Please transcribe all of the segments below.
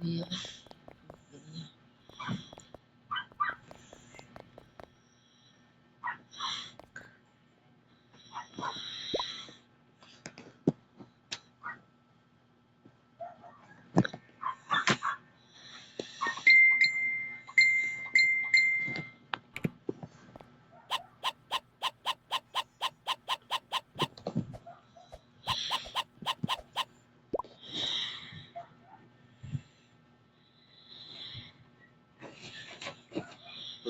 Iya.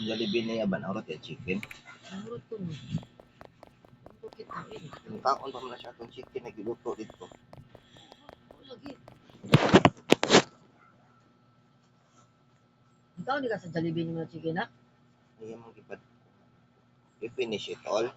Kung Jollibee niya ba naurot yung chicken? Nurut ko no. Ano kita ini? Yung kaon pa mo na siya itong chicken na giluto dito. Lagi. Ikaw di ka sa Jollibee mo chicken ha? Hindi mo gipad. I-finish it all.